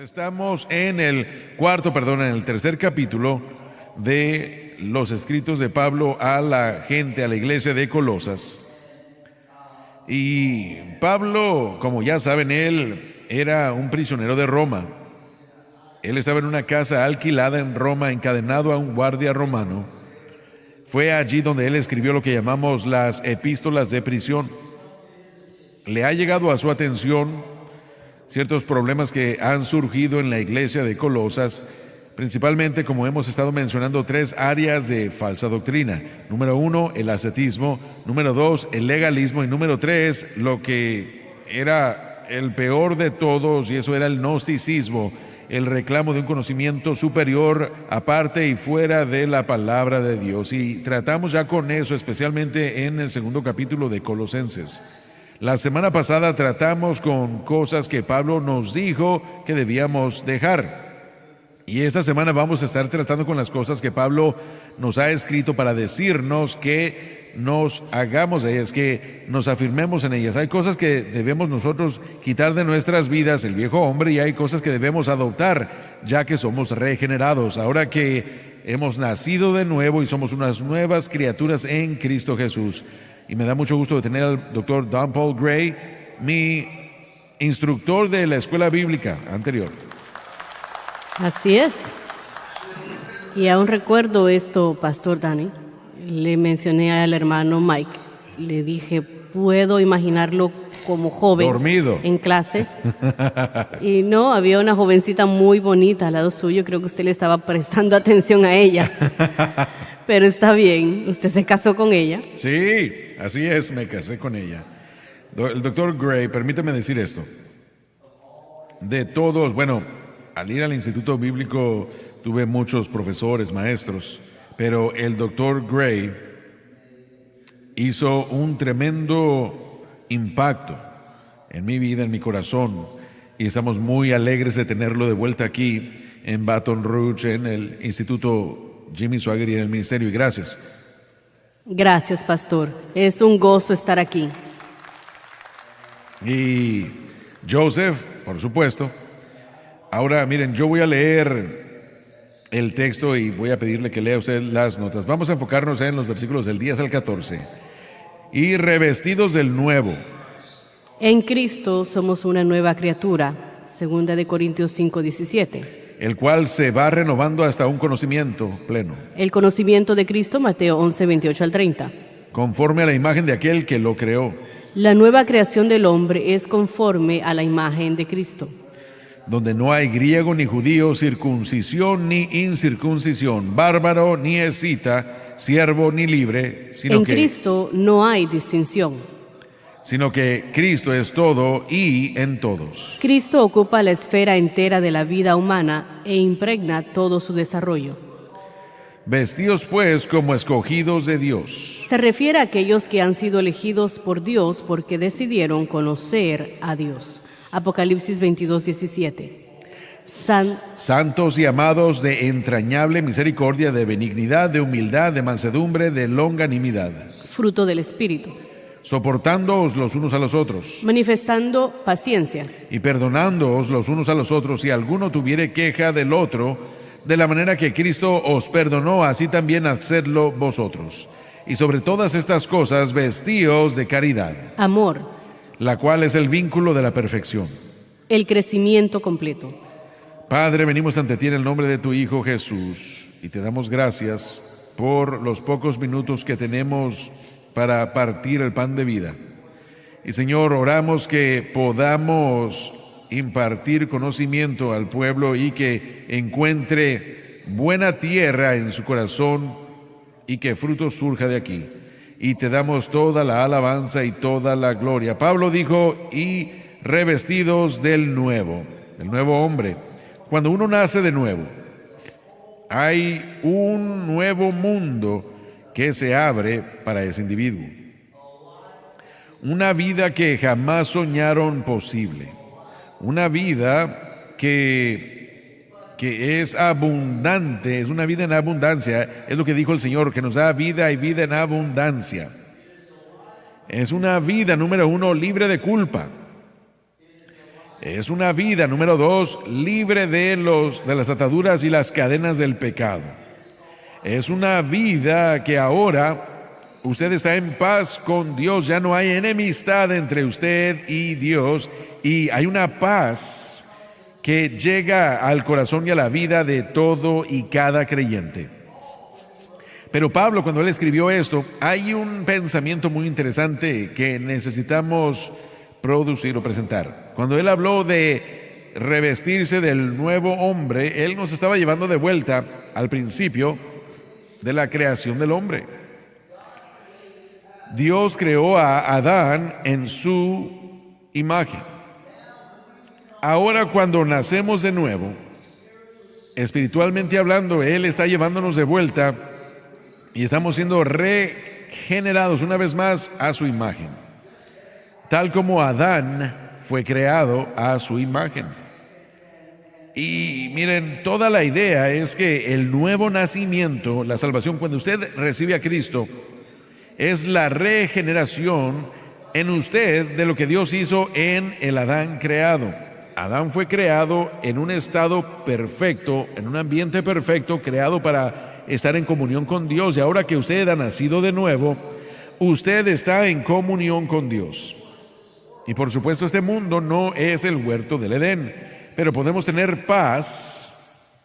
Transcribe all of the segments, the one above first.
Estamos en el tercer capítulo de los escritos de Pablo a la gente, a la iglesia de Colosas. Y Pablo, como ya saben, él era un prisionero de Roma. Él estaba en una casa alquilada en Roma, encadenado a un guardia romano. Fue allí donde él escribió lo que llamamos las epístolas de prisión. Le ha llegado a su atención ciertos problemas que han surgido en la iglesia de Colosas, principalmente, como hemos estado mencionando, tres áreas de falsa doctrina. Número 1, el ascetismo. Número 2, el legalismo. Y número 3, lo que era el peor de todos, y eso era el gnosticismo, el reclamo de un conocimiento superior, aparte y fuera de la palabra de Dios. Y tratamos ya con eso, especialmente en el segundo capítulo de Colosenses. La semana pasada tratamos con cosas que Pablo nos dijo que debíamos dejar. Y esta semana vamos a estar tratando con las cosas que Pablo nos ha escrito para decirnos que nos hagamos de ellas, que nos afirmemos en ellas. Hay cosas que debemos nosotros quitar de nuestras vidas, el viejo hombre, y hay cosas que debemos adoptar, ya que somos regenerados. Ahora que hemos nacido de nuevo y somos unas nuevas criaturas en Cristo Jesús. Y me da mucho gusto de tener al doctor Don Paul Gray, mi instructor de la escuela bíblica anterior. Así es. Y aún recuerdo esto, Pastor Dani. Le mencioné al hermano Mike. Le dije, puedo imaginarlo como joven. Dormido. En clase. Y no, había una jovencita muy bonita al lado suyo. Creo que usted le estaba prestando atención a ella. Pero está bien, ¿usted se casó con ella? Sí, así es, me casé con ella. El doctor Gray, permítame decir esto. De todos, bueno, al ir al Instituto Bíblico tuve muchos profesores, maestros, pero el doctor Gray hizo un tremendo impacto en mi vida, en mi corazón, y estamos muy alegres de tenerlo de vuelta aquí en Baton Rouge, en el Instituto Jimmy Swaggart y en el ministerio, y gracias. Gracias, pastor. Es un gozo estar aquí. Y Joseph, por supuesto. Ahora, miren, yo voy a leer el texto y voy a pedirle que lea usted las notas. Vamos a enfocarnos en los versículos del 10 al 14. Y revestidos del nuevo. En Cristo somos una nueva criatura, 2 Corintios 5:17. El cual se va renovando hasta un conocimiento pleno. El conocimiento de Cristo, Mateo 11:28 al 30. Conforme a la imagen de aquel que lo creó. La nueva creación del hombre es conforme a la imagen de Cristo. Donde no hay griego ni judío, circuncisión ni incircuncisión, bárbaro ni escita, siervo ni libre, en Cristo no hay distinción. Sino que Cristo es todo y en todos. Cristo ocupa la esfera entera de la vida humana e impregna todo su desarrollo. Vestidos pues como escogidos de Dios. Se refiere a aquellos que han sido elegidos por Dios porque decidieron conocer a Dios. Apocalipsis 22:17. Santos y amados de entrañable misericordia, de benignidad, de humildad, de mansedumbre, de longanimidad. Fruto del Espíritu. Soportándoos los unos a los otros. Manifestando paciencia. Y perdonándoos los unos a los otros si alguno tuviere queja del otro, de la manera que Cristo os perdonó, así también hacedlo vosotros. Y sobre todas estas cosas vestíos de caridad. Amor. La cual es el vínculo de la perfección. El crecimiento completo. Padre, venimos ante ti en el nombre de tu Hijo Jesús y te damos gracias por los pocos minutos que tenemos para partir el pan de vida. Y Señor, oramos que podamos impartir conocimiento al pueblo y que encuentre buena tierra en su corazón y que fruto surja de aquí. Y te damos toda la alabanza y toda la gloria. Pablo dijo, y revestidos del nuevo hombre. Cuando uno nace de nuevo, hay un nuevo mundo que se abre para ese individuo. Una vida que jamás soñaron posible. Una vida que es abundante, es una vida en abundancia. Es lo que dijo el Señor, que nos da vida y vida en abundancia. Es una vida, número 1, libre de culpa. Es una vida, número 2, libre de las ataduras y las cadenas del pecado. Es una vida que ahora usted está en paz con Dios, ya no hay enemistad entre usted y Dios, y hay una paz que llega al corazón y a la vida de todo y cada creyente. Pero Pablo, cuando él escribió esto, hay un pensamiento muy interesante que necesitamos producir o presentar. Cuando él habló de revestirse del nuevo hombre, él nos estaba llevando de vuelta al principio de la creación del hombre. Dios creó a Adán en su imagen. Ahora, cuando nacemos de nuevo, espiritualmente hablando, Él está llevándonos de vuelta y estamos siendo regenerados una vez más a su imagen, tal como Adán fue creado a su imagen. Y miren, toda la idea es que el nuevo nacimiento, la salvación, cuando usted recibe a Cristo, es la regeneración en usted de lo que Dios hizo en el Adán creado. Adán fue creado en un estado perfecto, en un ambiente perfecto, creado para estar en comunión con Dios. Y ahora que usted ha nacido de nuevo, usted está en comunión con Dios. Y por supuesto, este mundo no es el huerto del Edén. Pero podemos tener paz,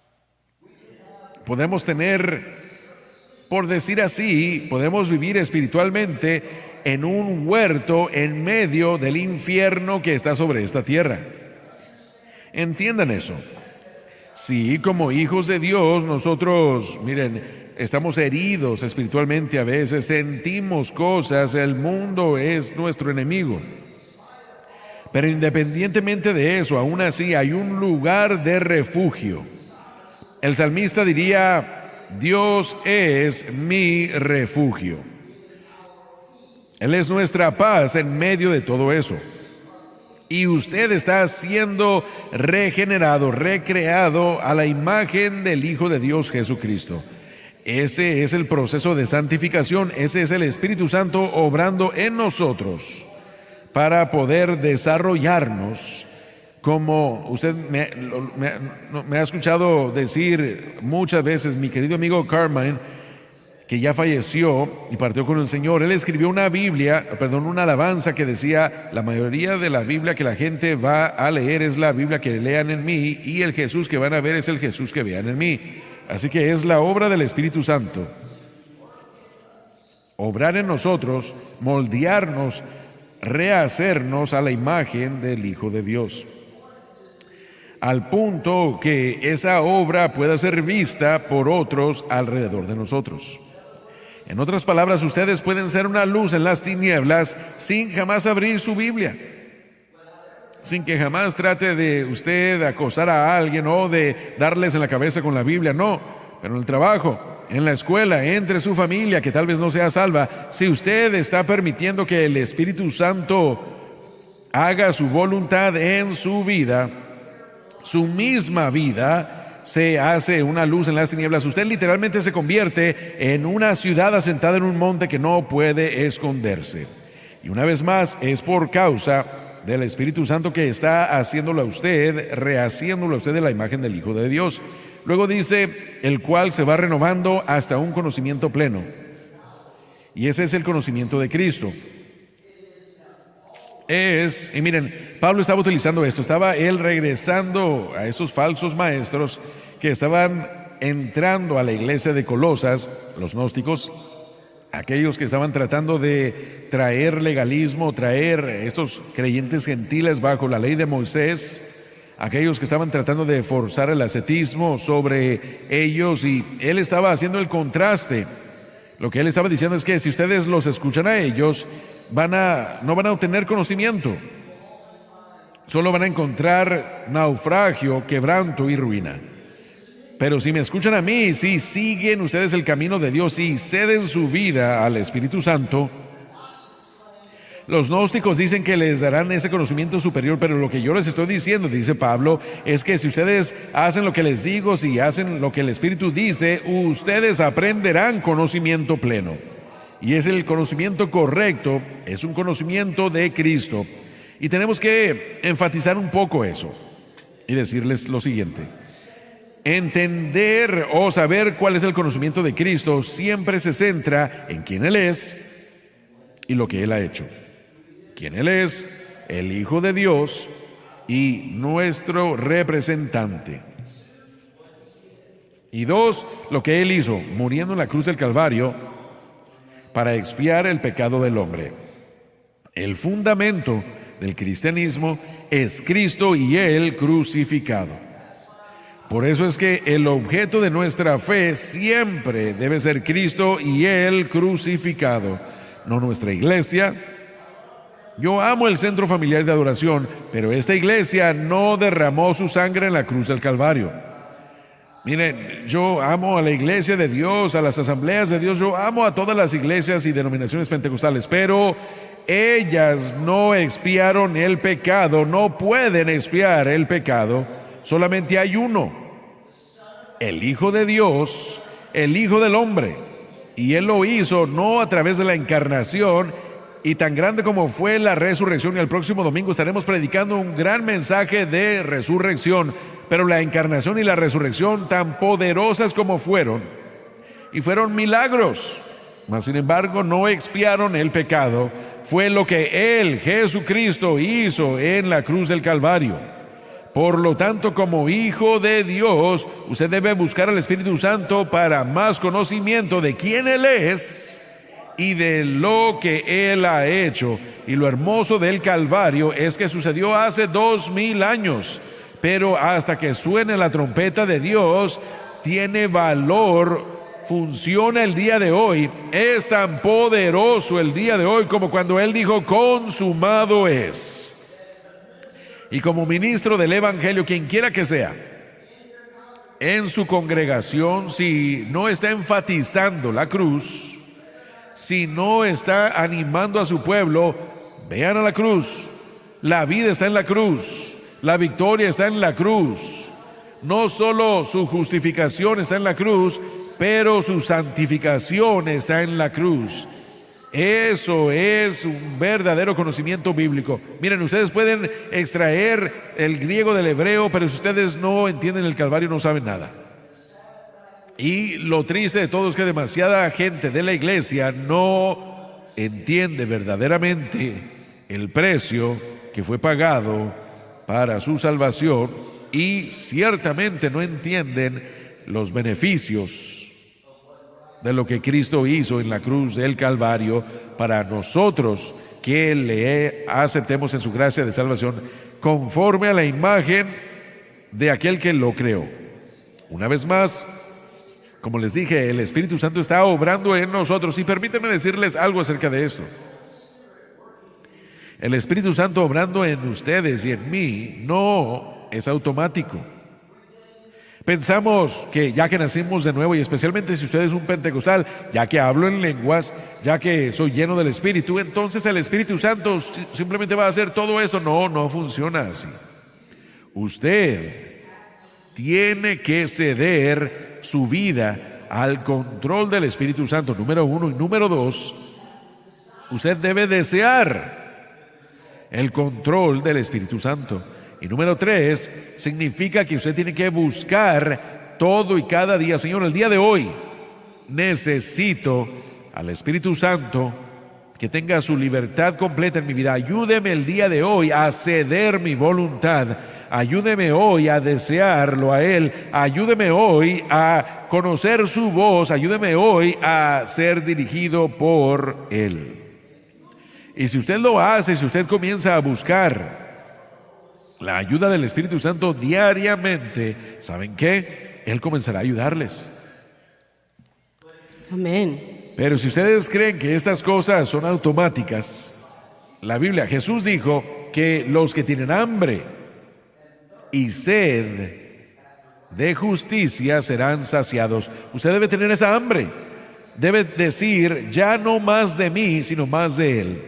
podemos tener, por decir así, podemos vivir espiritualmente en un huerto en medio del infierno que está sobre esta tierra. Entiendan eso. Sí, como hijos de Dios, nosotros, miren, estamos heridos espiritualmente a veces, sentimos cosas, el mundo es nuestro enemigo. Pero independientemente de eso, aún así hay un lugar de refugio. El salmista diría: Dios es mi refugio. Él es nuestra paz en medio de todo eso. Y usted está siendo regenerado, recreado a la imagen del Hijo de Dios Jesucristo. Ese es el proceso de santificación, ese es el Espíritu Santo obrando en nosotros para poder desarrollarnos, como usted me ha escuchado decir muchas veces, mi querido amigo Carmine, que ya falleció y partió con el Señor. Él escribió una alabanza que decía: la mayoría de la Biblia que la gente va a leer es la Biblia que lean en mí, y el Jesús que van a ver es el Jesús que vean en mí. Así que es la obra del Espíritu Santo, obrar en nosotros, moldearnos, rehacernos a la imagen del Hijo de Dios, al punto que esa obra pueda ser vista por otros alrededor de nosotros. En otras palabras, ustedes pueden ser una luz en las tinieblas sin jamás abrir su Biblia, sin que jamás trate de usted acosar a alguien o de darles en la cabeza con la Biblia, no, pero en el trabajo, en la escuela, entre su familia que tal vez no sea salva, si usted está permitiendo que el Espíritu Santo haga su voluntad en su vida, su misma vida se hace una luz en las tinieblas. Usted literalmente se convierte en una ciudad asentada en un monte que no puede esconderse. Y una vez más, es por causa del Espíritu Santo que está haciéndolo a usted, rehaciéndolo a usted de la imagen del Hijo de Dios. Luego dice: el cual se va renovando hasta un conocimiento pleno. Y ese es el conocimiento de Cristo. Y miren, Pablo estaba utilizando esto, estaba él regresando a esos falsos maestros que estaban entrando a la iglesia de Colosas, los gnósticos, aquellos que estaban tratando de traer legalismo, traer estos creyentes gentiles bajo la ley de Moisés, aquellos que estaban tratando de forzar el ascetismo sobre ellos, y él estaba haciendo el contraste. Lo que él estaba diciendo es que si ustedes los escuchan a ellos, no van a obtener conocimiento, solo van a encontrar naufragio, quebranto y ruina. Pero si me escuchan a mí, si siguen ustedes el camino de Dios, si ceden su vida al Espíritu Santo, los gnósticos dicen que les darán ese conocimiento superior, pero lo que yo les estoy diciendo, dice Pablo, es que si ustedes hacen lo que les digo, si hacen lo que el Espíritu dice, ustedes aprenderán conocimiento pleno. Y es el conocimiento correcto, es un conocimiento de Cristo. Y tenemos que enfatizar un poco eso y decirles lo siguiente. Entender o saber cuál es el conocimiento de Cristo siempre se centra en quién Él es y lo que Él ha hecho. Quién Él es, el Hijo de Dios y nuestro representante. Y dos, lo que Él hizo, muriendo en la cruz del Calvario para expiar el pecado del hombre. El fundamento del cristianismo es Cristo y Él crucificado. Por eso es que el objeto de nuestra fe siempre debe ser Cristo y Él crucificado, no nuestra iglesia. Yo amo el centro familiar de adoración, pero esta iglesia no derramó su sangre en la cruz del Calvario. Miren, yo amo a la iglesia de Dios, a las asambleas de Dios, yo amo a todas las iglesias y denominaciones pentecostales, pero ellas no expiaron el pecado, no pueden expiar el pecado, solamente hay uno. El Hijo de Dios, el Hijo del hombre, y Él lo hizo no a través de la encarnación, y tan grande como fue la resurrección, y el próximo domingo estaremos predicando un gran mensaje de resurrección, pero la encarnación y la resurrección tan poderosas como fueron, y fueron milagros, mas sin embargo no expiaron el pecado, fue lo que Él, Jesucristo, hizo en la cruz del Calvario. Por lo tanto, como hijo de Dios, usted debe buscar al Espíritu Santo para más conocimiento de quién Él es y de lo que Él ha hecho. Y lo hermoso del Calvario es que sucedió hace 2000 años, pero hasta que suene la trompeta de Dios, tiene valor, funciona el día de hoy, es tan poderoso el día de hoy como cuando Él dijo, consumado es. Y como ministro del Evangelio, quien quiera que sea, en su congregación, si no está enfatizando la cruz, si no está animando a su pueblo, vean a la cruz. La vida está en la cruz, la victoria está en la cruz. No solo su justificación está en la cruz, pero su santificación está en la cruz. Eso es un verdadero conocimiento bíblico. Miren, ustedes pueden extraer el griego del hebreo, pero si ustedes no entienden el Calvario no saben nada. Y lo triste de todo es que demasiada gente de la iglesia no entiende verdaderamente el precio que fue pagado para su salvación y ciertamente no entienden los beneficios de lo que Cristo hizo en la cruz del Calvario para nosotros que le aceptemos en su gracia de salvación conforme a la imagen de aquel que lo creó. Una vez más, como les dije, el Espíritu Santo está obrando en nosotros y permítanme decirles algo acerca de esto. El Espíritu Santo obrando en ustedes y en mí no es automático. Pensamos que ya que nacimos de nuevo, y especialmente si usted es un pentecostal, ya que hablo en lenguas, ya que soy lleno del Espíritu, entonces el Espíritu Santo simplemente va a hacer todo esto. No, no funciona así. Usted tiene que ceder su vida al control del Espíritu Santo, número uno. Y número dos, usted debe desear el control del Espíritu Santo. Y número tres, significa que usted tiene que buscar todo y cada día. Señor, el día de hoy necesito al Espíritu Santo que tenga su libertad completa en mi vida. Ayúdeme el día de hoy a ceder mi voluntad. Ayúdeme hoy a desearlo a Él. Ayúdeme hoy a conocer su voz. Ayúdeme hoy a ser dirigido por Él. Y si usted lo hace, si usted comienza a buscar la ayuda del Espíritu Santo diariamente, ¿saben qué? Él comenzará a ayudarles. Amén. Pero si ustedes creen que estas cosas son automáticas, la Biblia, Jesús dijo que los que tienen hambre y sed de justicia serán saciados. Usted debe tener esa hambre. Debe decir, ya no más de mí, sino más de Él.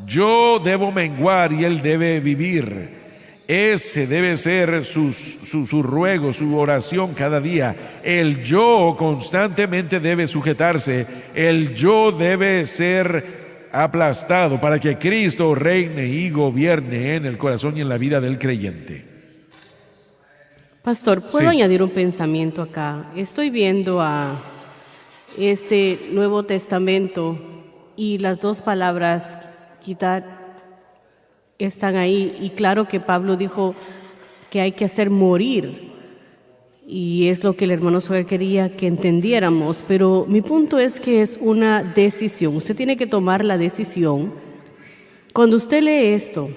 Yo debo menguar y Él debe vivir. Ese debe ser su ruego, su oración cada día. El yo constantemente debe sujetarse. El yo debe ser aplastado para que Cristo reine y gobierne en el corazón y en la vida del creyente. Pastor, ¿puedo Sí. añadir un pensamiento acá? Estoy viendo a este Nuevo Testamento y las dos palabras quitar están ahí. Y claro que Pablo dijo que hay que hacer morir. Y es lo que el hermano Soler quería que entendiéramos. Pero mi punto es que es una decisión. Usted tiene que tomar la decisión. Cuando usted lee esto,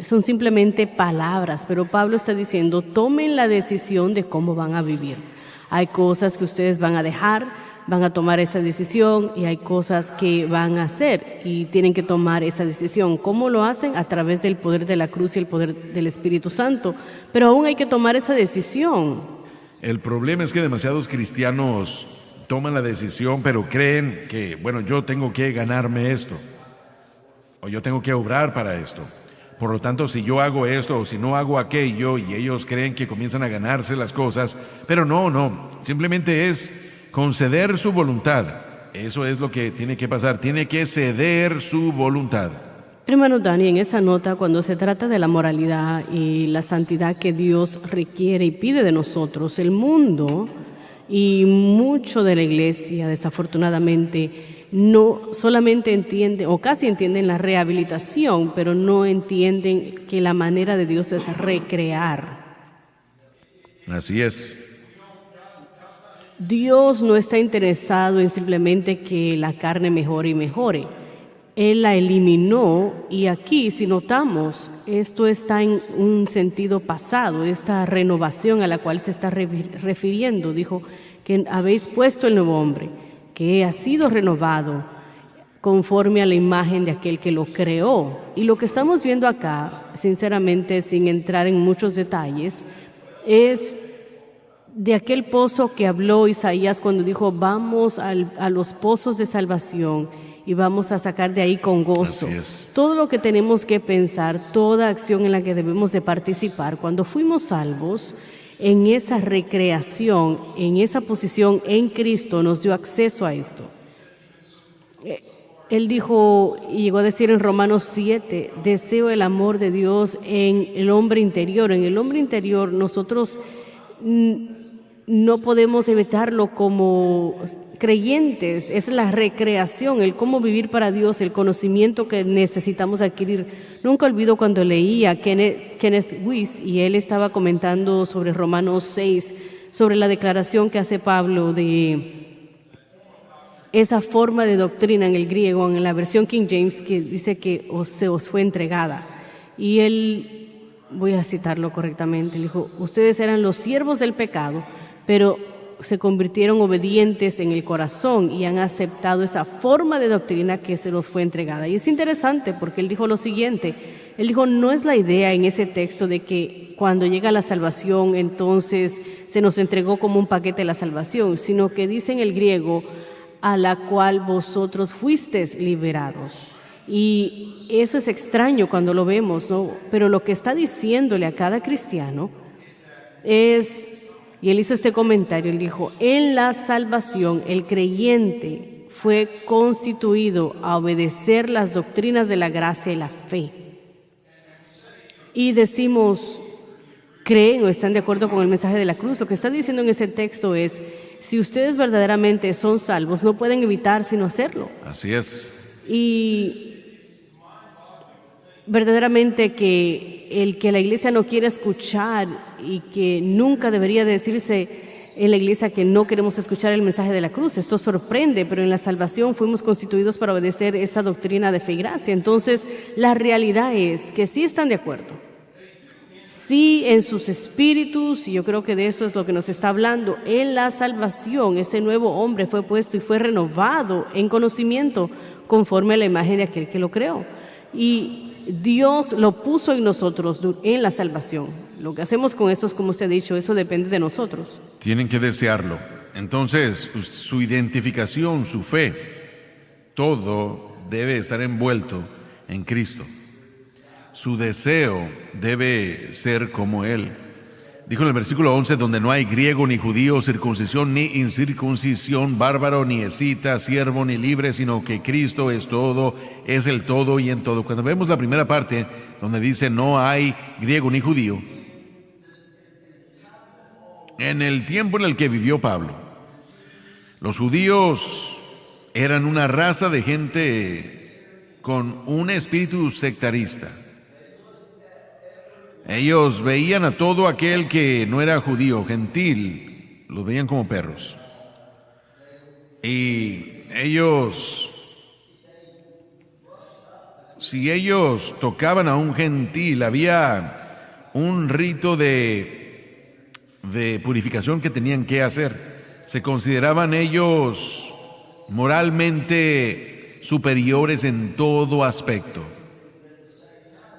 son simplemente palabras, pero Pablo está diciendo, tomen la decisión de cómo van a vivir. Hay cosas que ustedes van a dejar, van a tomar esa decisión, y hay cosas que van a hacer y tienen que tomar esa decisión. ¿Cómo lo hacen? A través del poder de la cruz y el poder del Espíritu Santo. Pero aún hay que tomar esa decisión. El problema es que demasiados cristianos toman la decisión, pero creen que, bueno, yo tengo que ganarme esto, o yo tengo que obrar para esto. Por lo tanto, si yo hago esto o si no hago aquello, y ellos creen que comienzan a ganarse las cosas, pero no, simplemente es conceder su voluntad. Eso es lo que tiene que pasar, tiene que ceder su voluntad. Hermano Dani, en esa nota, cuando se trata de la moralidad y la santidad que Dios requiere y pide de nosotros, el mundo y mucho de la iglesia, desafortunadamente, no solamente entienden o casi entienden la rehabilitación, pero no entienden que la manera de Dios es recrear. Así es. Dios no está interesado en simplemente que la carne mejore y mejore. Él la eliminó, y aquí, si notamos, esto está en un sentido pasado, esta renovación a la cual se está refiriendo. Dijo que habéis puesto el nuevo hombre, que ha sido renovado conforme a la imagen de aquel que lo creó. Y lo que estamos viendo acá, sinceramente, sin entrar en muchos detalles, es de aquel pozo que habló Isaías cuando dijo, vamos a los pozos de salvación y vamos a sacar de ahí con gozo. Así es. Todo lo que tenemos que pensar, toda acción en la que debemos de participar, cuando fuimos salvos, en esa recreación, en esa posición en Cristo, nos dio acceso a esto. Él dijo, y llegó a decir en Romanos 7, deseo el amor de Dios en el hombre interior. En el hombre interior nosotros no podemos evitarlo como creyentes. Es la recreación, el cómo vivir para Dios, el conocimiento que necesitamos adquirir. Nunca olvido cuando leía a Kenneth Wuest, y él estaba comentando sobre Romanos 6, sobre la declaración que hace Pablo de esa forma de doctrina en el griego, en la versión King James, que dice que se os fue entregada. Y él, voy a citarlo correctamente, él dijo, ustedes eran los siervos del pecado, pero se convirtieron obedientes en el corazón y han aceptado esa forma de doctrina que se los fue entregada. Y es interesante porque él dijo lo siguiente, él dijo, no es la idea en ese texto de que cuando llega la salvación entonces se nos entregó como un paquete la salvación, sino que dice en el griego, a la cual vosotros fuisteis liberados. Y eso es extraño cuando lo vemos, ¿no? Pero lo que está diciéndole a cada cristiano es, y él hizo este comentario, él dijo, en la salvación el creyente fue constituido a obedecer las doctrinas de la gracia y la fe. Y decimos, ¿creen o están de acuerdo con el mensaje de la cruz? Lo que está diciendo en ese texto es, si ustedes verdaderamente son salvos, no pueden evitar sino hacerlo. Así es. Y verdaderamente que el que la iglesia no quiere escuchar y que nunca debería decirse en la iglesia que no queremos escuchar el mensaje de la cruz. Esto sorprende, pero en la salvación fuimos constituidos para obedecer esa doctrina de fe y gracia. Entonces, la realidad es que sí están de acuerdo. Sí, en sus espíritus, y yo creo que de eso es lo que nos está hablando, en la salvación ese nuevo hombre fue puesto y fue renovado en conocimiento conforme a la imagen de aquel que lo creó. Y Dios lo puso en nosotros en la salvación. Lo que hacemos con eso es, como usted ha dicho, eso depende de nosotros. Tienen que desearlo. Entonces, su identificación, su fe, todo debe estar envuelto en Cristo. Su deseo debe ser como Él. Dijo en el versículo 11, donde no hay griego ni judío, circuncisión ni incircuncisión, bárbaro ni escita, siervo ni libre, sino que Cristo es todo, es el todo y en todo. Cuando vemos la primera parte, donde dice no hay griego ni judío, en el tiempo en el que vivió Pablo, los judíos eran una raza de gente con un espíritu sectarista. Ellos veían a todo aquel que no era judío, gentil, los veían como perros. Y ellos, si ellos tocaban a un gentil, había un rito de purificación que tenían que hacer. Se consideraban ellos moralmente superiores en todo aspecto.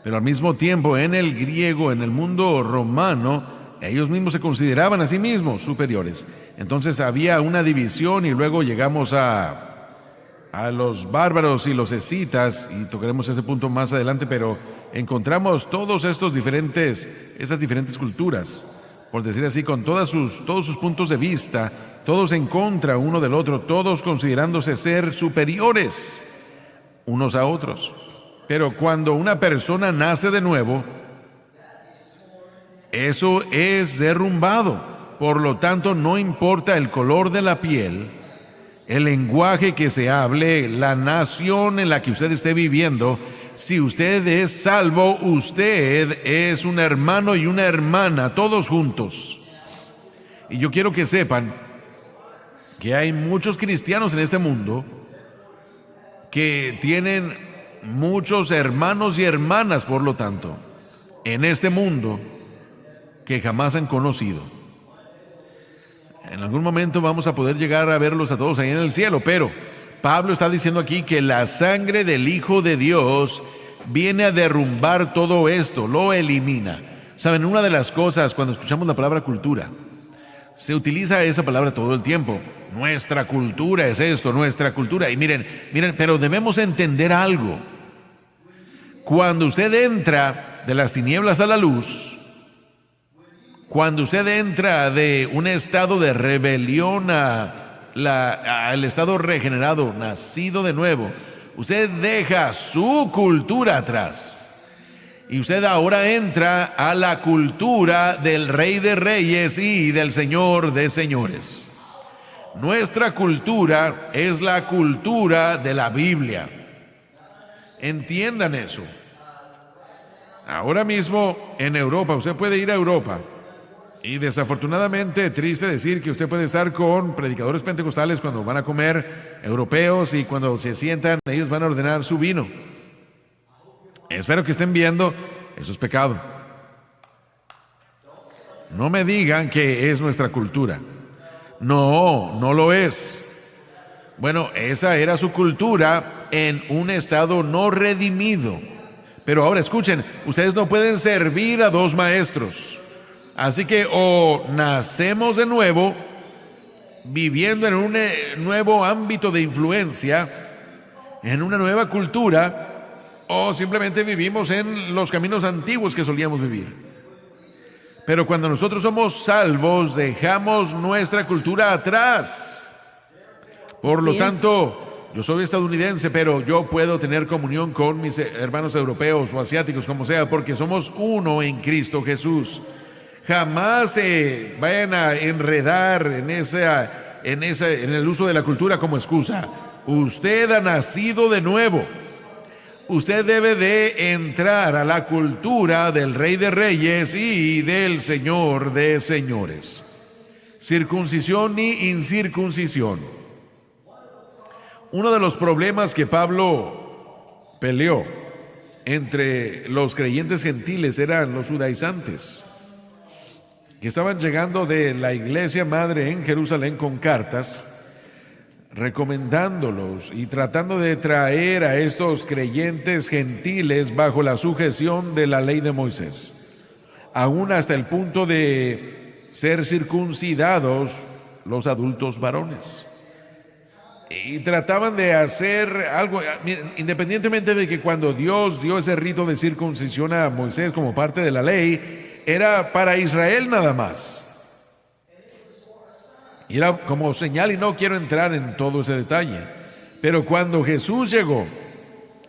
Pero al mismo tiempo, en el griego, en el mundo romano, ellos mismos se consideraban a sí mismos superiores. Entonces había una división y luego llegamos a los bárbaros y los escitas, y tocaremos ese punto más adelante, pero encontramos todos esas diferentes culturas, por decir así, con todos sus puntos de vista, todos en contra uno del otro, todos considerándose ser superiores unos a otros. Pero cuando una persona nace de nuevo, eso es derrumbado. Por lo tanto, no importa el color de la piel, el lenguaje que se hable, la nación en la que usted esté viviendo, si usted es salvo, usted es un hermano y una hermana, todos juntos. Y yo quiero que sepan que hay muchos cristianos en este mundo que tienen muchos hermanos y hermanas, por lo tanto, en este mundo que jamás han conocido. En algún momento vamos a poder llegar a verlos a todos ahí en el cielo, pero Pablo está diciendo aquí que la sangre del Hijo de Dios viene a derrumbar todo esto, lo elimina. Saben, una de las cosas cuando escuchamos la palabra cultura, se utiliza esa palabra todo el tiempo. Nuestra cultura es esto, nuestra cultura. Y miren, pero debemos entender algo. Cuando usted entra de las tinieblas a la luz, cuando usted entra de un estado de rebelión al estado regenerado, nacido de nuevo, usted deja su cultura atrás. Y usted ahora entra a la cultura del Rey de Reyes y del Señor de Señores. Nuestra cultura es la cultura de la Biblia. Entiendan eso. Ahora mismo en Europa, usted puede ir a Europa y desafortunadamente, triste decir que usted puede estar con predicadores pentecostales cuando van a comer europeos y cuando se sientan ellos van a ordenar su vino. Espero que estén viendo, eso es pecado. No me digan que es nuestra cultura. No, no lo es. Bueno, esa era su cultura en un estado no redimido. Pero ahora escuchen, ustedes no pueden servir a dos maestros. Así que o nacemos de nuevo, viviendo en un nuevo ámbito de influencia, en una nueva cultura, o simplemente vivimos en los caminos antiguos que solíamos vivir. Pero cuando nosotros somos salvos, dejamos nuestra cultura atrás. Por lo tanto, yo soy estadounidense, pero yo puedo tener comunión con mis hermanos europeos o asiáticos, como sea, porque somos uno en Cristo Jesús. Jamás se vayan a enredar en el uso de la cultura como excusa. Usted ha nacido de nuevo. Usted debe de entrar a la cultura del Rey de Reyes y del Señor de Señores. Circuncisión ni incircuncisión. Uno de los problemas que Pablo peleó entre los creyentes gentiles eran los judaizantes, que estaban llegando de la iglesia madre en Jerusalén con cartas recomendándolos y tratando de traer a estos creyentes gentiles bajo la sujeción de la ley de Moisés, aún hasta el punto de ser circuncidados los adultos varones. Y trataban de hacer algo, independientemente de que cuando Dios dio ese rito de circuncisión a Moisés como parte de la ley, era para Israel nada más. Y era como señal, y no quiero entrar en todo ese detalle. Pero cuando Jesús llegó,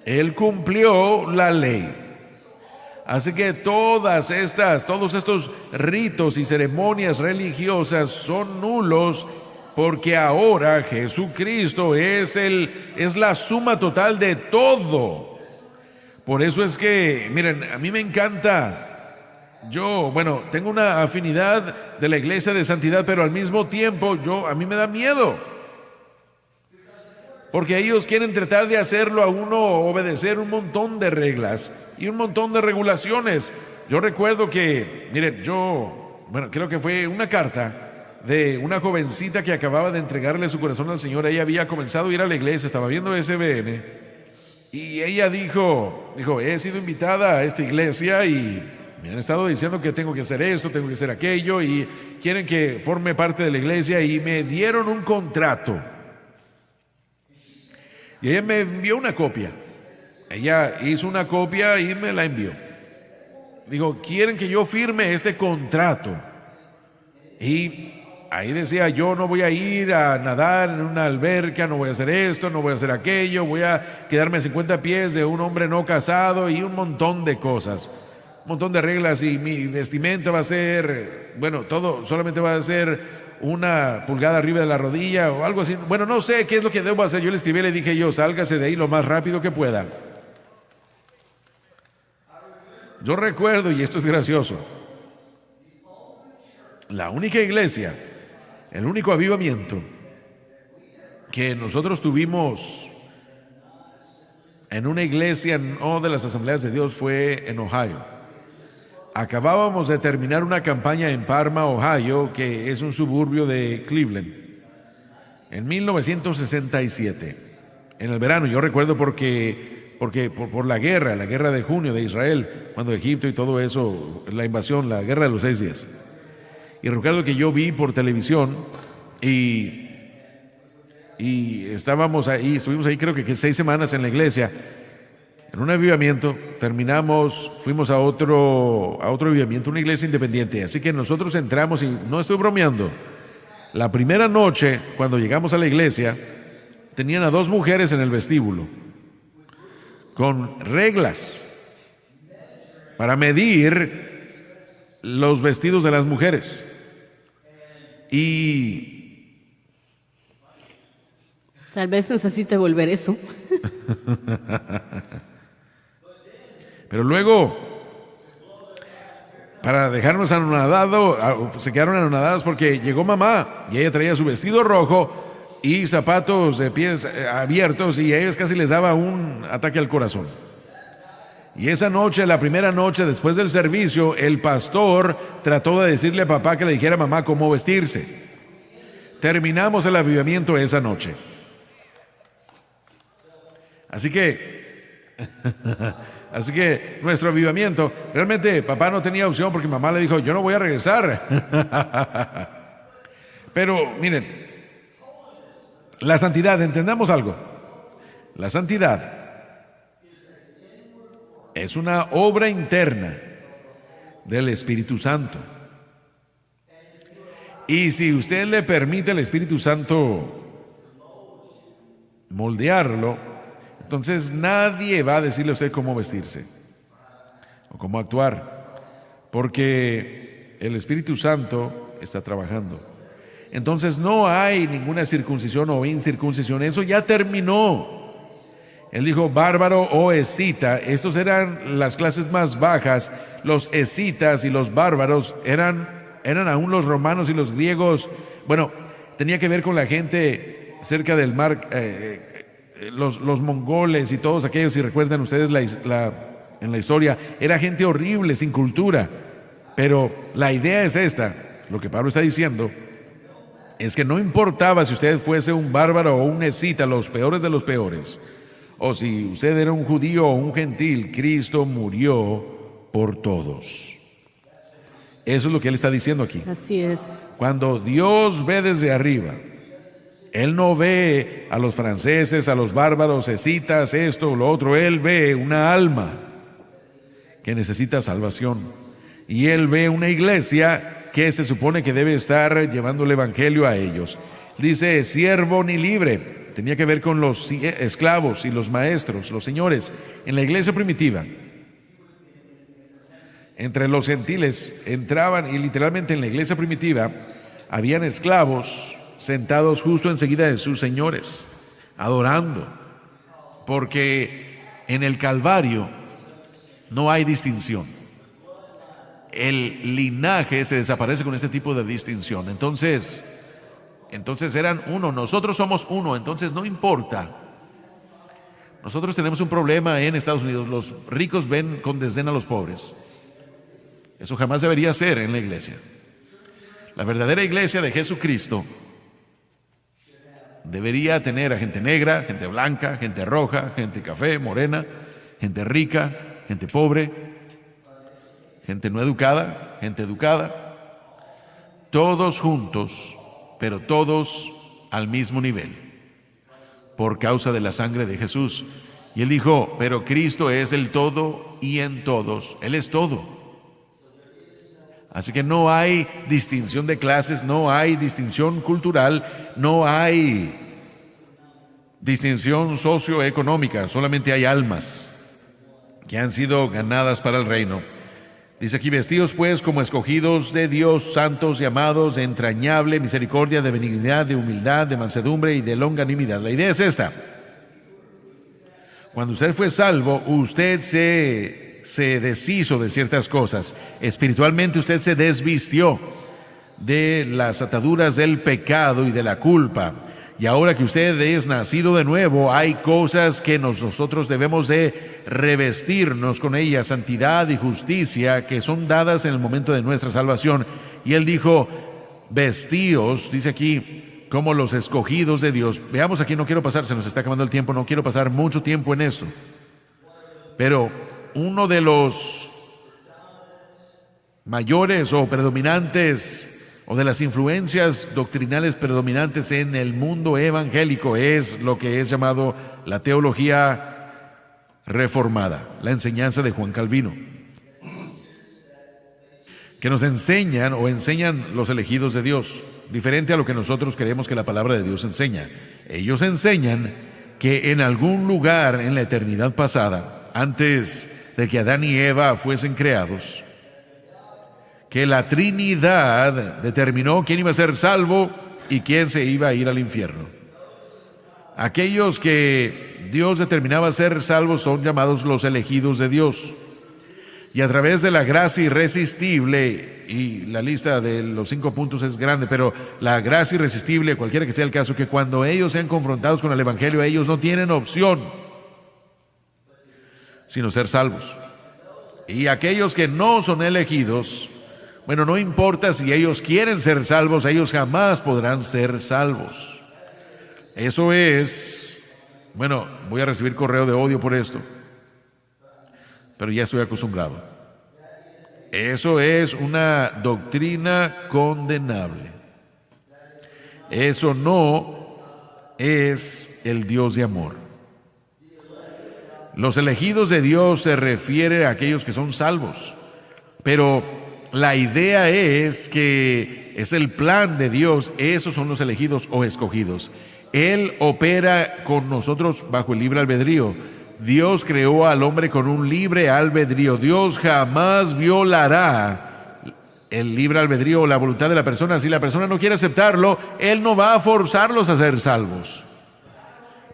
Él cumplió la ley. Así que todos estos ritos y ceremonias religiosas son nulos, porque ahora Jesucristo es la suma total de todo. Por eso es que, miren, a mí me encanta. Yo, tengo una afinidad de la iglesia de santidad, pero al mismo tiempo a mí me da miedo. Porque ellos quieren tratar de hacerlo a uno obedecer un montón de reglas y un montón de regulaciones. Yo recuerdo que, miren, creo que fue una carta de una jovencita que acababa de entregarle su corazón al Señor. Ella había comenzado a ir a la iglesia, estaba viendo SBN, y ella dijo, he sido invitada a esta iglesia y me han estado diciendo que tengo que hacer esto, tengo que hacer aquello, y quieren que forme parte de la iglesia, y me dieron un contrato. Y ella me envió una copia. Ella hizo una copia y me la envió. Dijo, quieren que yo firme este contrato. Y ahí decía, yo no voy a ir a nadar en una alberca, no voy a hacer esto, no voy a hacer aquello, voy a quedarme a 50 pies de un hombre no casado, y un montón de cosas, un montón de reglas, y mi vestimenta va a ser, todo solamente va a ser 1 pulgada arriba de la rodilla o algo así. No sé qué es lo que debo hacer. Yo le escribí, le dije sálgase de ahí lo más rápido que pueda. Yo recuerdo, y esto es gracioso, la única iglesia, el único avivamiento que nosotros tuvimos en una iglesia no de las Asambleas de Dios fue en Ohio. Acabábamos de terminar una campaña en Parma, Ohio, que es un suburbio de Cleveland, en 1967, en el verano. Yo recuerdo porque por la guerra de junio de Israel, cuando Egipto y todo eso, la invasión, la guerra de los 6 días. Y recuerdo que yo vi por televisión y estuvimos ahí creo que 6 semanas en la iglesia, en un avivamiento. Terminamos, fuimos a otro avivamiento, una iglesia independiente. Así que nosotros entramos, y no estoy bromeando, la primera noche cuando llegamos a la iglesia tenían a 2 mujeres en el vestíbulo con reglas para medir los vestidos de las mujeres. Y tal vez necesite volver eso. Pero luego, para dejarnos anonadados, se quedaron anonadadas porque llegó mamá y ella traía su vestido rojo y zapatos de pies abiertos, y a ellos casi les daba un ataque al corazón. Y esa noche, la primera noche después del servicio, el pastor trató de decirle a papá que le dijera a mamá cómo vestirse. Terminamos el avivamiento esa noche. Así que nuestro avivamiento, realmente papá no tenía opción, porque mamá le dijo, yo no voy a regresar. Pero miren, la santidad, entendamos algo. La santidad es una obra interna del Espíritu Santo. Y si usted le permite al Espíritu Santo moldearlo, entonces nadie va a decirle a usted cómo vestirse o cómo actuar, porque el Espíritu Santo está trabajando. Entonces no hay ninguna circuncisión o incircuncisión, eso ya terminó. Él dijo bárbaro o escita. Estos eran las clases más bajas. Los escitas y los bárbaros eran aún los romanos y los griegos. Tenía que ver con la gente cerca del mar, los mongoles y todos aquellos. Si recuerdan ustedes en la historia, era gente horrible, sin cultura. Pero la idea es esta, lo que Pablo está diciendo es que no importaba si usted fuese un bárbaro o un escita, los peores de los peores, o si usted era un judío o un gentil, Cristo murió por todos. Eso es lo que él está diciendo aquí. Así es. Cuando Dios ve desde arriba, Él no ve a los franceses, a los bárbaros, escitas, esto o lo otro. Él ve una alma que necesita salvación. y él ve una iglesia que se supone que debe estar llevando el evangelio a ellos. Dice, siervo ni libre, tenía que ver con los esclavos y los maestros, los señores. En la iglesia primitiva, entre los gentiles entraban, y literalmente en la iglesia primitiva habían esclavos sentados justo enseguida de sus señores, adorando, porque en el Calvario no hay distinción. El linaje se desaparece con este tipo de distinción. Entonces eran uno, nosotros somos uno, entonces no importa. Nosotros tenemos un problema en Estados Unidos, los ricos ven con desdén a los pobres. Eso jamás debería ser en la iglesia. La verdadera iglesia de Jesucristo debería tener a gente negra, gente blanca, gente roja, gente café, morena, gente rica, gente pobre, gente no educada, gente educada, todos juntos, pero todos al mismo nivel, por causa de la sangre de Jesús. Y él dijo, pero Cristo es el todo y en todos, Él es todo. Así que no hay distinción de clases, no hay distinción cultural, no hay distinción socioeconómica, solamente hay almas que han sido ganadas para el reino. Dice aquí, vestidos pues como escogidos de Dios, santos y amados, de entrañable misericordia, de benignidad, de humildad, de mansedumbre y de longanimidad. La idea es esta: cuando usted fue salvo, usted se deshizo de ciertas cosas. Espiritualmente usted se desvistió de las ataduras del pecado y de la culpa. Y ahora que usted es nacido de nuevo, hay cosas que nosotros debemos de revestirnos con ellas, santidad y justicia, que son dadas en el momento de nuestra salvación. Y él dijo, vestíos, dice aquí, como los escogidos de Dios. Veamos aquí, no quiero pasar, se nos está acabando el tiempo, no quiero pasar mucho tiempo en esto. Pero uno de los mayores o predominantes, o de las influencias doctrinales predominantes en el mundo evangélico, es lo que es llamado la teología reformada, la enseñanza de Juan Calvino, que nos enseñan los elegidos de Dios, diferente a lo que nosotros creemos que la palabra de Dios enseña. Ellos enseñan que en algún lugar en la eternidad pasada, antes de que Adán y Eva fuesen creados, que la Trinidad determinó quién iba a ser salvo y quién se iba a ir al infierno. Aquellos que Dios determinaba ser salvos son llamados los elegidos de Dios. Y a través de la gracia irresistible, y la lista de los 5 puntos es grande, pero la gracia irresistible, cualquiera que sea el caso, que cuando ellos sean confrontados con el Evangelio, ellos no tienen opción sino ser salvos. Y aquellos que no son elegidos, bueno, no importa si ellos quieren ser salvos, ellos jamás podrán ser salvos. Eso es, bueno, voy a recibir correo de odio por esto, pero ya estoy acostumbrado. Eso es una doctrina condenable. Eso no es el Dios de amor. Los elegidos de Dios se refiere a aquellos que son salvos, pero la idea es que es el plan de Dios, esos son los elegidos o escogidos. Él opera con nosotros bajo el libre albedrío. Dios creó al hombre con un libre albedrío. Dios jamás violará el libre albedrío o la voluntad de la persona. Si la persona no quiere aceptarlo, Él no va a forzarlos a ser salvos.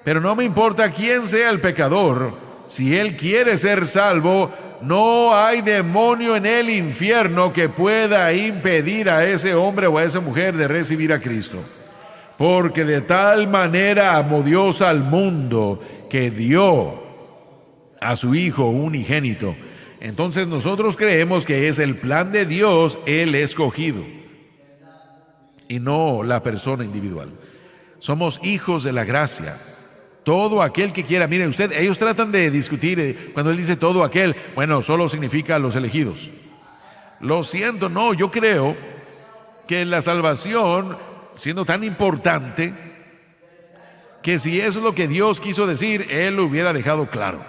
Pero no me importa quién sea el pecador, si él quiere ser salvo, no hay demonio en el infierno que pueda impedir a ese hombre o a esa mujer de recibir a Cristo. Porque de tal manera amó Dios al mundo que dio a su Hijo unigénito. Entonces nosotros creemos que es el plan de Dios el escogido y no la persona individual. Somos hijos de la gracia. Todo aquel que quiera, mire usted, ellos tratan de discutir, cuando él dice todo aquel, bueno, solo significa los elegidos. Lo siento, no, yo creo que la salvación, siendo tan importante, que si eso es lo que Dios quiso decir, Él lo hubiera dejado claro.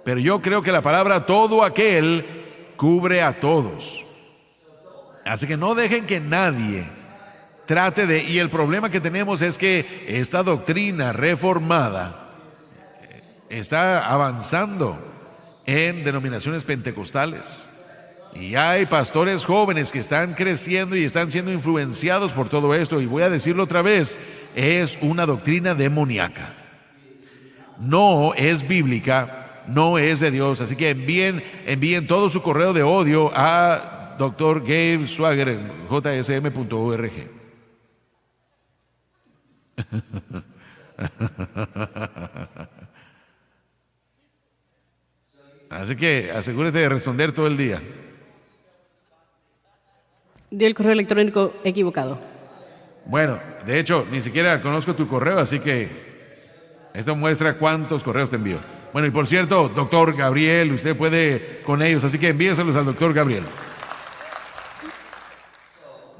Pero yo creo que la palabra todo aquel cubre a todos. Así que no dejen que nadie trate de... Y el problema que tenemos es que esta doctrina reformada está avanzando en denominaciones pentecostales. Y hay pastores jóvenes que están creciendo y están siendo influenciados por todo esto. Y voy a decirlo otra vez, es una doctrina demoníaca. No es bíblica, no es de Dios. Así que envíen todo su correo de odio a Dr. Gabe Swagger en jsm.org. Así que asegúrate de responder todo el día. Dio el correo electrónico equivocado. Bueno, de hecho, ni siquiera conozco tu correo, así que esto muestra cuántos correos te envío. Bueno, y por cierto, doctor Gabriel, usted puede con ellos, así que envíeselos al doctor Gabriel.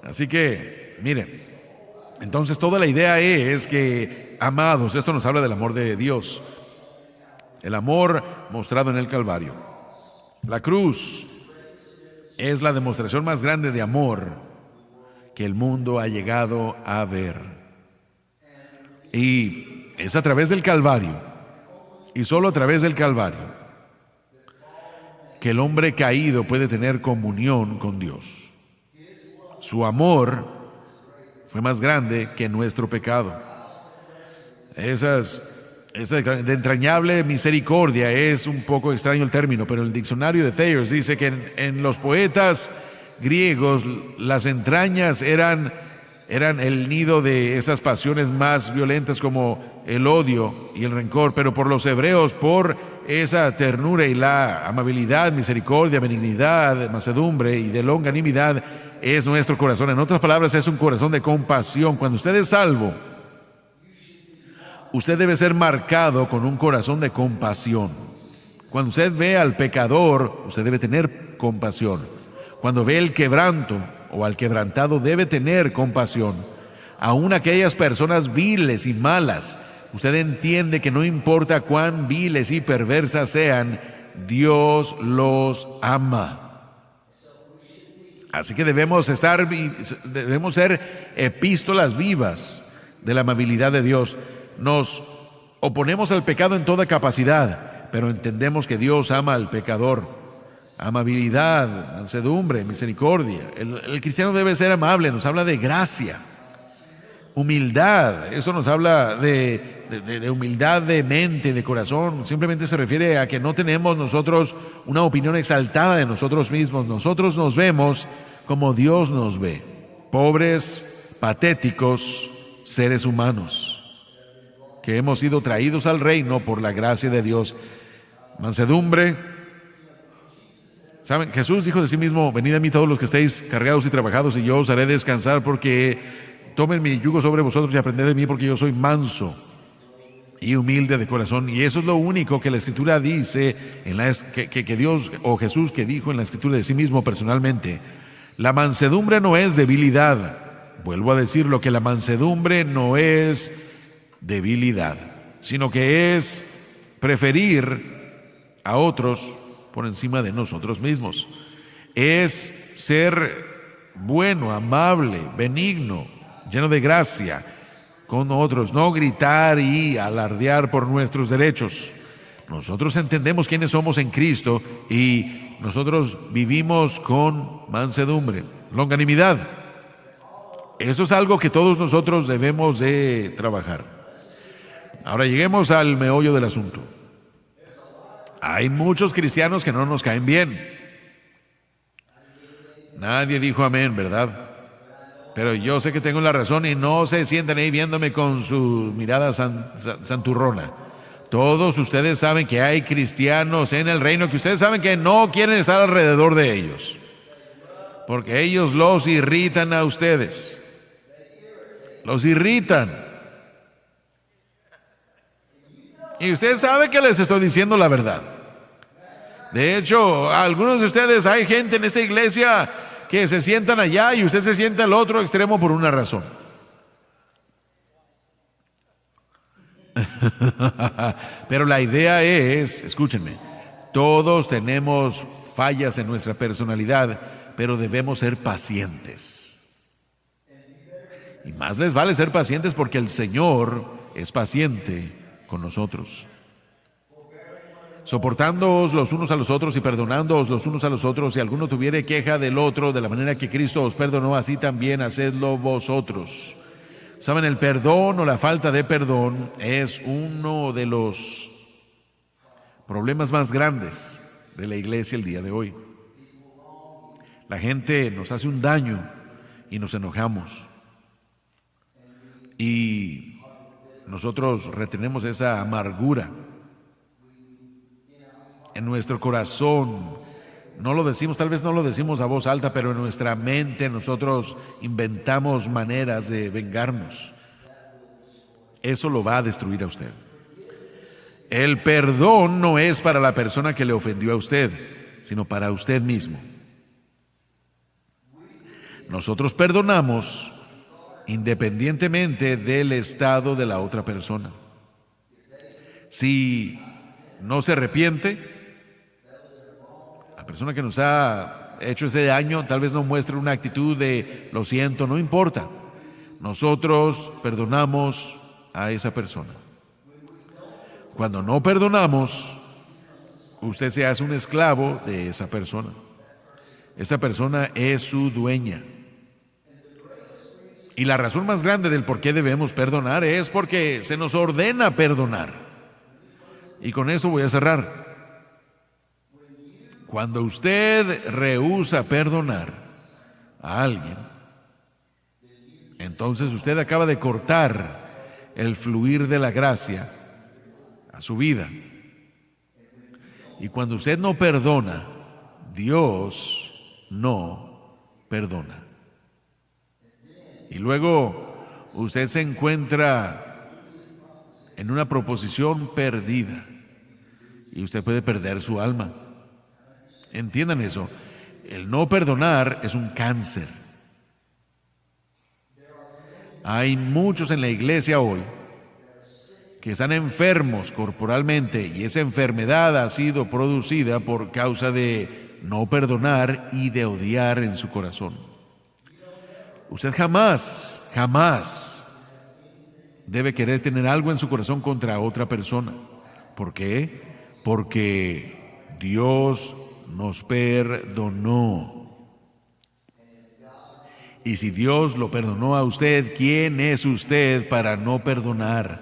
Así que, miren, entonces toda la idea es que, amados, esto nos habla del amor de Dios, el amor mostrado en el Calvario. La cruz es la demostración más grande de amor que el mundo ha llegado a ver. Y es a través del Calvario, y solo a través del Calvario, que el hombre caído puede tener comunión con Dios. Su amor fue más grande que nuestro pecado. Esa de entrañable misericordia es un poco extraño el término, pero el diccionario de Thayers dice que en los poetas griegos las entrañas eran el nido de esas pasiones más violentas como el odio y el rencor, pero por los hebreos, por esa ternura y la amabilidad, misericordia, benignidad, mansedumbre y de longanimidad es nuestro corazón. En otras palabras, es un corazón de compasión. Cuando usted es salvo, usted debe ser marcado con un corazón de compasión. Cuando usted ve al pecador, usted debe tener compasión. Cuando ve el quebranto o al quebrantado, debe tener compasión. Aún aquellas personas viles y malas, usted entiende que no importa cuán viles y perversas sean, Dios los ama. Así que debemos ser epístolas vivas de la amabilidad de Dios. Nos oponemos al pecado en toda capacidad, pero entendemos que Dios ama al pecador. Amabilidad, mansedumbre, misericordia. El cristiano debe ser amable, nos habla de gracia. Humildad, eso nos habla de humildad de mente, de corazón. Simplemente se refiere a que no tenemos nosotros una opinión exaltada de nosotros mismos. Nosotros nos vemos como Dios nos ve, pobres, patéticos seres humanos que hemos sido traídos al reino por la gracia de Dios. Mansedumbre. ¿Saben? Jesús dijo de sí mismo: venid a mí todos los que estéis cargados y trabajados, y yo os haré descansar, porque tomen mi yugo sobre vosotros y aprended de mí, porque yo soy manso y humilde de corazón. Y eso es lo único que la Escritura dice, que Dios o Jesús que dijo en la Escritura de sí mismo personalmente. La mansedumbre no es debilidad. Vuelvo a decirlo, que la mansedumbre no es debilidad, sino que es preferir a otros por encima de nosotros mismos. Es ser bueno, amable, benigno, lleno de gracia con otros, no gritar y alardear por nuestros derechos. Nosotros entendemos quiénes somos en Cristo y nosotros vivimos con mansedumbre, longanimidad. Eso es algo que todos nosotros debemos de trabajar. Ahora lleguemos al meollo del asunto. Hay muchos cristianos que no nos caen bien. Nadie dijo amén, ¿verdad? Pero yo sé que tengo la razón y no se sientan ahí viéndome con su mirada santurrona. Todos ustedes saben que hay cristianos en el reino que ustedes saben que no quieren estar alrededor de ellos, porque ellos los irritan a ustedes. Los irritan. Y ustedes saben que les estoy diciendo la verdad. De hecho, algunos de ustedes, hay gente en esta iglesia que se sientan allá y usted se sienta al otro extremo por una razón. Pero la idea es, escúchenme, Todos tenemos fallas en nuestra personalidad, pero debemos ser pacientes. Y más les vale ser pacientes porque el Señor es paciente con nosotros. Soportándoos los unos a los otros y perdonándoos los unos a los otros, si alguno tuviere queja del otro, de la manera que Cristo os perdonó, así también hacedlo vosotros. Saben, el perdón o la falta de perdón es uno de los problemas más grandes de la iglesia el día de hoy. La gente nos hace un daño y nos enojamos. Y nosotros retenemos esa amargura en nuestro corazón. No lo decimos, tal vez no lo decimos a voz alta, pero en nuestra mente nosotros inventamos maneras de vengarnos. Eso lo va a destruir a usted. El perdón no es para la persona que le ofendió a usted, sino para usted mismo. Nosotros perdonamos independientemente del estado de la otra persona. Si no se arrepiente, la persona que nos ha hecho ese daño tal vez no muestre una actitud de lo siento, no importa. Nosotros perdonamos a esa persona. Cuando no perdonamos, usted se hace un esclavo de esa persona. Esa persona es su dueña. Y la razón más grande del por qué debemos perdonar es porque se nos ordena perdonar. Y con eso voy a cerrar. Cuando usted rehúsa perdonar a alguien, entonces usted acaba de cortar el fluir de la gracia a su vida. Y cuando usted no perdona, Dios no perdona. Y luego usted se encuentra en una proposición perdida y usted puede perder su alma. Entiendan eso. El no perdonar es un cáncer. Hay muchos en la iglesia hoy que están enfermos corporalmente y esa enfermedad ha sido producida por causa de no perdonar y de odiar en su corazón. Usted jamás debe querer tener algo en su corazón contra otra persona. ¿Por qué? Porque Dios nos perdonó. Y si Dios lo perdonó a usted, ¿quién es usted para no perdonar?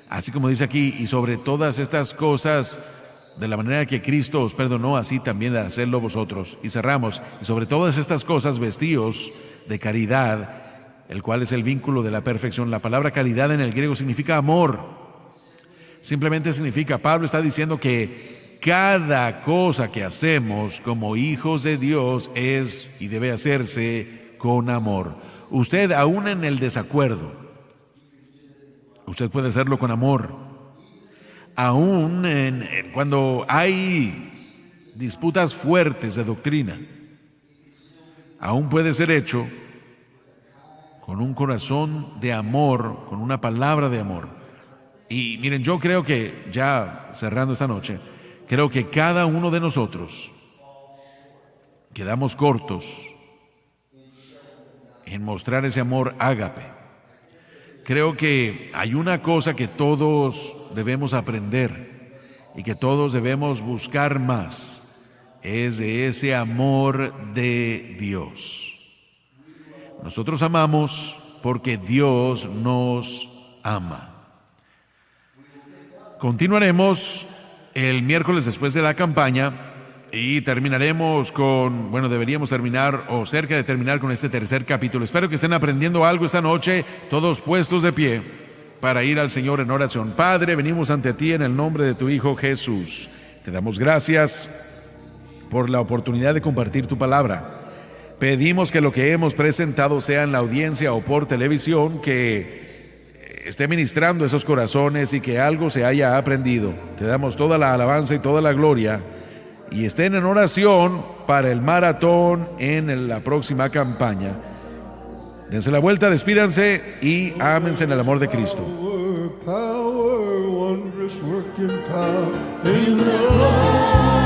Así como dice aquí, y sobre todas estas cosas, de la manera que Cristo os perdonó, así también hacedlo vosotros. Y cerramos, y sobre todas estas cosas, vestíos de caridad, el cual es el vínculo de la perfección. La palabra caridad en el griego significa amor. Simplemente significa, Pablo está diciendo que cada cosa que hacemos como hijos de Dios es y debe hacerse con amor. Usted, aún en el desacuerdo, usted puede hacerlo con amor. Aún cuando hay disputas fuertes de doctrina, aún puede ser hecho con un corazón de amor, con una palabra de amor. Y miren, yo creo que, ya cerrando esta noche, creo que cada uno de nosotros quedamos cortos en mostrar ese amor ágape. Creo que hay una cosa que todos debemos aprender y que todos debemos buscar más, es de ese amor de Dios. Nosotros amamos porque Dios nos ama. Continuaremos el miércoles después de la campaña y terminaremos con, deberíamos terminar o cerca de terminar con este tercer capítulo. Espero que estén aprendiendo algo esta noche, todos puestos de pie para ir al Señor en oración. Padre, venimos ante ti en el nombre de tu Hijo Jesús. Te damos gracias por la oportunidad de compartir tu palabra. Pedimos que lo que hemos presentado, sea en la audiencia o por televisión, que esté ministrando esos corazones y que algo se haya aprendido. Te damos toda la alabanza y toda la gloria. Y estén en oración para el maratón en la próxima campaña. Dense la vuelta, despídanse y ámense en el amor de Cristo. Power, wondrous working power, in the